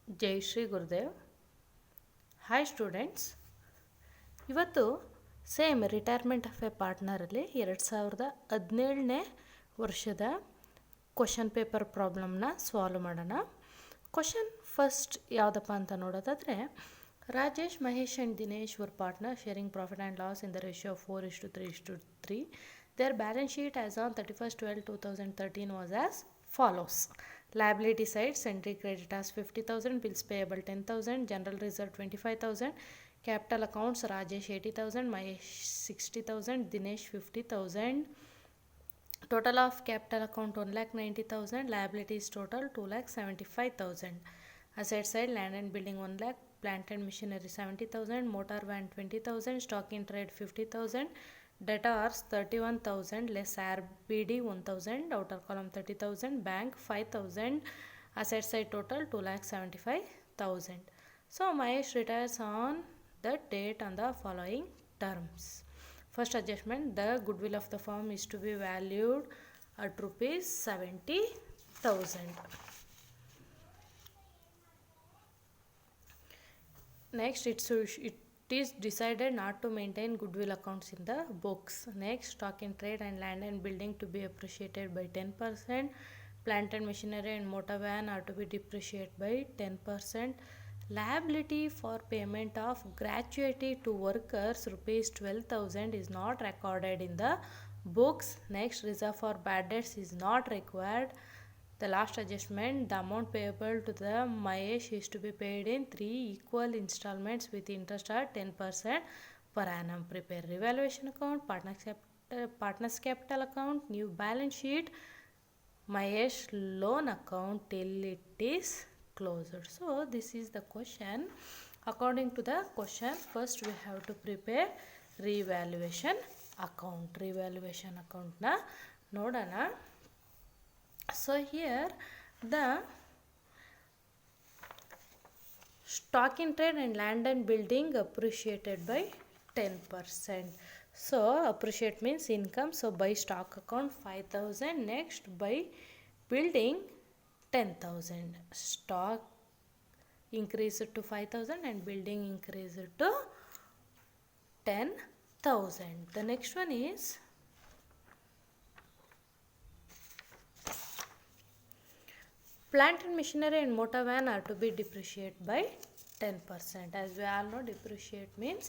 ಜೈ Shri Gurudev. Hi students, ಇವತ್ತು same retirement of A ಪಾರ್ಟ್ನರಲ್ಲಿ 2017ನೇ ವರ್ಷದ question paper ಪ್ರಾಬ್ಲಮ್ನ solve ಮಾಡೋಣ. ಕ್ವಶನ್ ಫಸ್ಟ್ ಯಾವುದಪ್ಪ ಅಂತ ನೋಡೋದಾದರೆ, Rajesh, Mahesh and Dinesh were partners sharing profit and loss in the ratio of 4:3:3. Their balance sheet as on 31st/12/2013 was as follows. Liability side, sundry creditors 50,000, bills payable 10,000, general reserve 25,000, capital accounts Rajesh 80,000, Mahesh 60,000, Dinesh 50,000. Total of capital account 1,90,000, liabilities total 2,75,000. Asset side, land and building 1 lakh, plant and machinery 70,000, motor van 20,000, stock in trade 50,000, debtors 31,000, less RBD 1,000, outer column 30,000, bank 5,000, asset side total 2,75,000. So Mahesh retires on the date on the following terms. First adjustment, the goodwill of the firm is to be valued at rupees 70,000. Next, it is decided not to maintain goodwill accounts in the books. Next, stock in trade and land and building to be appreciated by 10%. Plant and machinery and motor van are to be depreciated by 10%. Liability for payment of gratuity to workers rupees 12,000 is not recorded in the books. Next, reserve for bad debts is not required. The last adjustment, the amount payable to the Mahesh is to be paid in 3 equal installments with interest at 10% per annum. Prepare revaluation account, partners capital account, new balance sheet, Mahesh loan account till it is closed. So this is the question. According to the question, first we have to prepare revaluation account. Revaluation account na nodana. So here the stock in trade and land and building appreciated by 10%. So appreciate means income. So by stock account 5,000. Next by building 10,000. Stock increased to 5,000 and building increased to 10,000. The next one is plant and machinery and motor van are to be depreciated by 10%. As we all know, depreciate means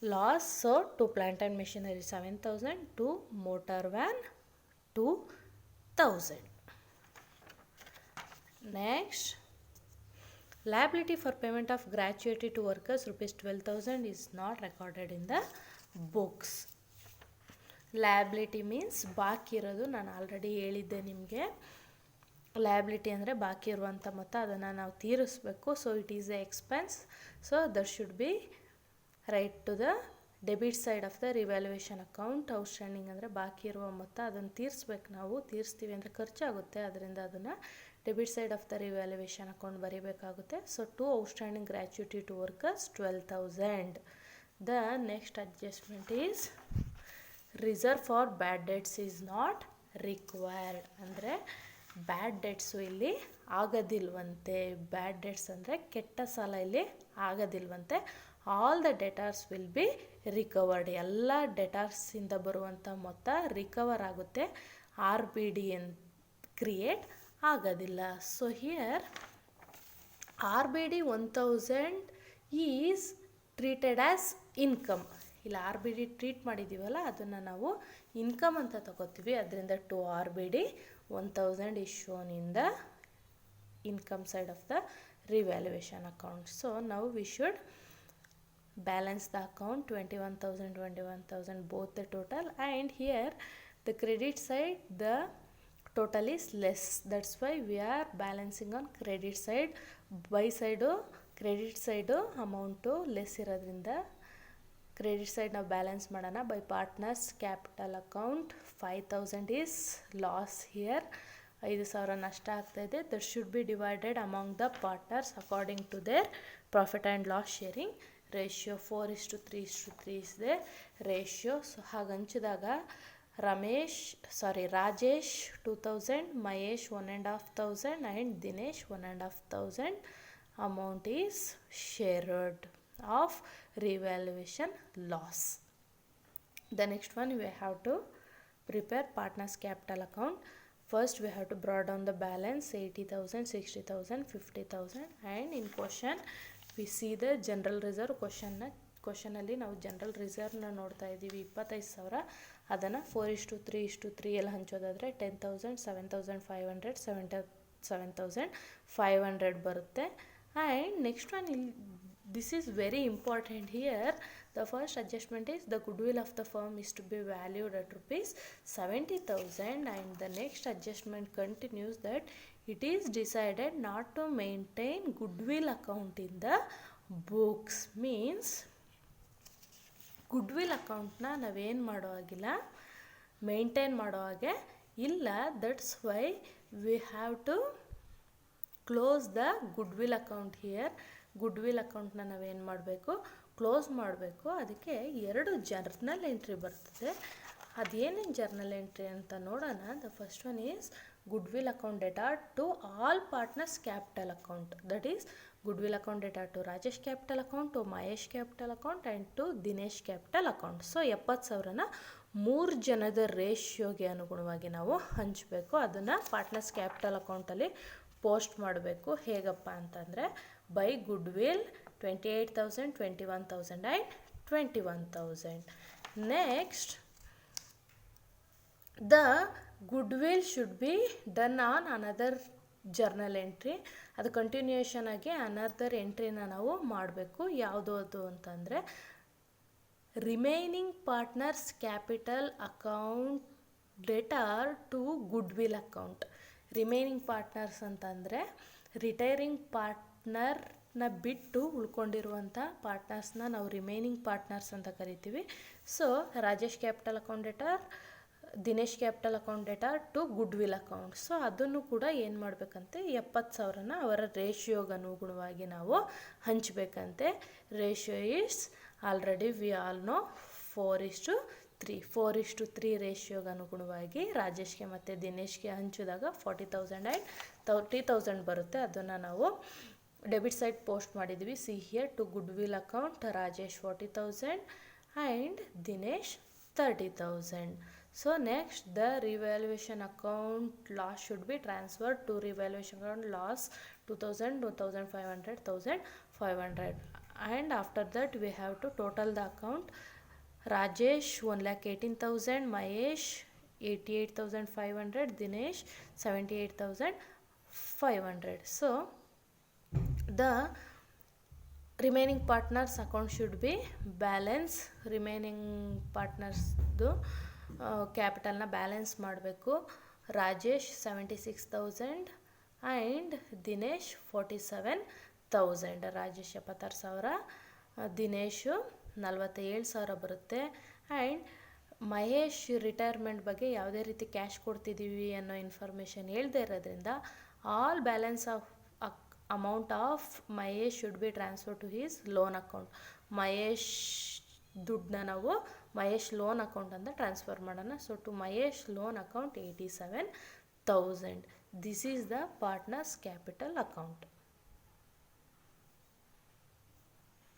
loss. So to plant and machinery 7,000, to motor van 2,000. Next, liability for payment of gratuity to workers rupees 12,000 is not recorded in the books. Liability means ಬಾಕಿ ಇರೋದು, ನಾನು already ಹೇಳಿದ್ದೆ ನಿಮಗೆ. Liability ಅಂದರೆ ಬಾಕಿ ಇರುವಂಥ ಮೊತ್ತ, ಅದನ್ನು ನಾವು ತೀರಿಸಬೇಕು. So it is a expense. So that should be write to the debit side of the revaluation account. Outstanding ಅಂದರೆ ಬಾಕಿ ಇರುವ ಮೊತ್ತ, ಅದನ್ನು ತೀರಿಸ್ಬೇಕು. ನಾವು ತೀರಿಸ್ತೀವಿ ಅಂದರೆ ಖರ್ಚಾಗುತ್ತೆ, ಅದರಿಂದ ಅದನ್ನು debit side of the revaluation account ಬರೀಬೇಕಾಗುತ್ತೆ. So to outstanding gratuity to workers 12,000. The next adjustment is reserve for bad debts is not required. ಅಂದರೆ ಬ್ಯಾಡ್ ಡೆಟ್ಸು ಇಲ್ಲಿ ಆಗೋದಿಲ್ವಂತೆ. ಬ್ಯಾಡ್ ಡೆಟ್ಸ್ ಅಂದರೆ ಕೆಟ್ಟ ಸಾಲ ಇಲ್ಲಿ ಆಗೋದಿಲ್ವಂತೆ. All the debtors will be recovered. ಎಲ್ಲ ಡೆಟಾರ್ಸಿಂದ ಬರುವಂಥ ಮೊತ್ತ ರಿಕವರ್ ಆಗುತ್ತೆ. RBD ಅಂತ ಕ್ರಿಯೇಟ್ ಆಗೋದಿಲ್ಲ. So here RBD 1,000 is treated as income. ಇಲ್ಲಿ RBD ಟ್ರೀಟ್ ಮಾಡಿದ್ದೀವಲ್ಲ, ಅದನ್ನು ನಾವು ಇನ್ಕಮ್ ಅಂತ ತಗೋತೀವಿ. ಅದರಿಂದ to RBD 1,000 is shown in the income side of the revaluation account. So now we should balance the account 21,000 both the total, and here the credit side the total is less. That's why we are balancing on credit side. Buy side credit side amount less ಇರೋದ್ರಿಂದ credit side ನಾವು balance ಮಾಡೋಣ. By partners capital account 5,000 is loss. Here 5,000 ನಷ್ಟ ಆಗ್ತಾಯಿದೆ. That should be divided among the partners according to their profit and loss sharing ratio. 4:3:3 is the ratio. So ಹಾಗೆ ಹಂಚಿದಾಗ Rajesh 2,000, Mahesh 1,500 and Dinesh 1,500. amount is shared of revaluation loss. The next one, we have to prepare partners capital account. First we have to draw down the balance 80,000, 60,000, 50,000, and in question we see the general reserve. ಕ್ವಶನಲ್ಲಿ ನಾವು general ರಿಸರ್ವ್ನ ನೋಡ್ತಾ ಇದ್ದೀವಿ 25,000. ಅದನ್ನು 4:3:3 ಎಲ್ಲ ಹಂಚೋದಾದರೆ 10,000, 7,500, 7,500 ಬರುತ್ತೆ. And next one, ಇಲ್ಲಿ this is very important here. The first adjustment is the goodwill of the firm is to be valued at rupees 70,000, and the next adjustment continues that it is decided not to maintain goodwill account in the books. Means goodwill ಅಕೌಂಟ್ನ ನಾವೇನು ಮಾಡೋ ಹಾಗಿಲ್ಲ, maintain ಮಾಡೋ ಹಾಗೆ ಇಲ್ಲ. That's why we have to close the goodwill account here. Goodwill ಅಕೌಂಟ್ನ ನಾವೇನು ಮಾಡಬೇಕು, ಕ್ಲೋಸ್ ಮಾಡಬೇಕು. ಅದಕ್ಕೆ 2 ಜರ್ನಲ್ ಎಂಟ್ರಿ ಬರ್ತದೆ. ಅದೇನೇನು ಜರ್ನಲ್ ಎಂಟ್ರಿ ಅಂತ ನೋಡೋಣ. The first one is goodwill account data to all partners capital account. That is goodwill account data to Rajesh capital account, to Mahesh capital account, and to Dinesh capital account. So 70,000ನ 3 ಜನದ ರೇಷಿಯೋಗೆ ಅನುಗುಣವಾಗಿ ನಾವು ಹಂಚಬೇಕು. ಅದನ್ನು partners capital ಅಕೌಂಟಲ್ಲಿ post ಮಾಡಬೇಕು. ಹೇಗಪ್ಪ ಅಂತಂದರೆ by goodwill 28,000, 21,000 and 21,000. Next, the goodwill should be done on another journal entry. ಅದು ಕಂಟಿನ್ಯೂಯೇಷನ್ ಆಗಿ ಅನದರ್ ಎಂಟ್ರಿನ ನಾವು ಮಾಡಬೇಕು. ಯಾವುದು ಅದು ಅಂತಂದರೆ remaining partners capital account debtor to goodwill account. Remaining partners ಅಂತಂದರೆ ರಿಟೈರಿಂಗ್ ಪಾರ್ಟ್ನರ್ನ ಬಿಟ್ಟು ಉಳ್ಕೊಂಡಿರುವಂಥ ಪಾರ್ಟ್ನರ್ಸ್ನ ನಾವು ರಿಮೈನಿಂಗ್ ಪಾರ್ಟ್ನರ್ಸ್ ಅಂತ ಕರಿತೀವಿ. So Rajesh capital account debtor, Dinesh capital account debtor to goodwill account. So ಅದನ್ನು ಕೂಡ ಏನು ಮಾಡಬೇಕಂತೆ, 70,000ನ ಅವರ ರೇಷಿಯೋಗೆ ಅನುಗುಣವಾಗಿ ನಾವು ಹಂಚಬೇಕಂತೆ. Ratio is already we all know 4:3. 4:3 ರೇಷಿಯೋಗೆ ಅನುಗುಣವಾಗಿ ರಾಜೇಶ್ಗೆ ಮತ್ತು ದಿನೇಶ್ಗೆ ಹಂಚಿದಾಗ 40,000 ಆ್ಯಂಡ್ 30,000 ಬರುತ್ತೆ. ಅದನ್ನು ನಾವು ಡೆಬಿಟ್ ಸೈಡ್ ಪೋಸ್ಟ್ ಮಾಡಿದ್ವಿ. See here to goodwill account Rajesh 40,000 and Dinesh 30,000. So next, the revaluation account loss should be transferred to revaluation account loss 2,000, 2,500, 1,500, and after that we have to total the account. Rajesh 1,18,000, Mahesh 88,500, Dinesh 78,500. So the remaining partners account should be balance. remaining partners ಕ್ಯಾಪಿಟಲ್ನ balance ಮಾಡಬೇಕು. Rajesh 76,000 and Dinesh 47,000. Rajesh 76,000, Dinesh 47,000 ಬರುತ್ತೆ. And Mahesh retirement ಬಗ್ಗೆ ಯಾವುದೇ ರೀತಿ cash ಕೊಡ್ತಿದ್ದೀವಿ ಅನ್ನೋ information ಹೇಳ್ದೇ ಇರೋದ್ರಿಂದ all balance of amount of Mahesh should be transfer to his loan account. Mahesh ದುಡ್ಡನ್ನ ನಾವು ಮಹೇಶ್ ಲೋನ್ ಅಕೌಂಟ್ ಅಂತ ಟ್ರಾನ್ಸ್ಫರ್ ಮಾಡೋಣ. So to Mahesh loan account 87,000. This is the partners capital account.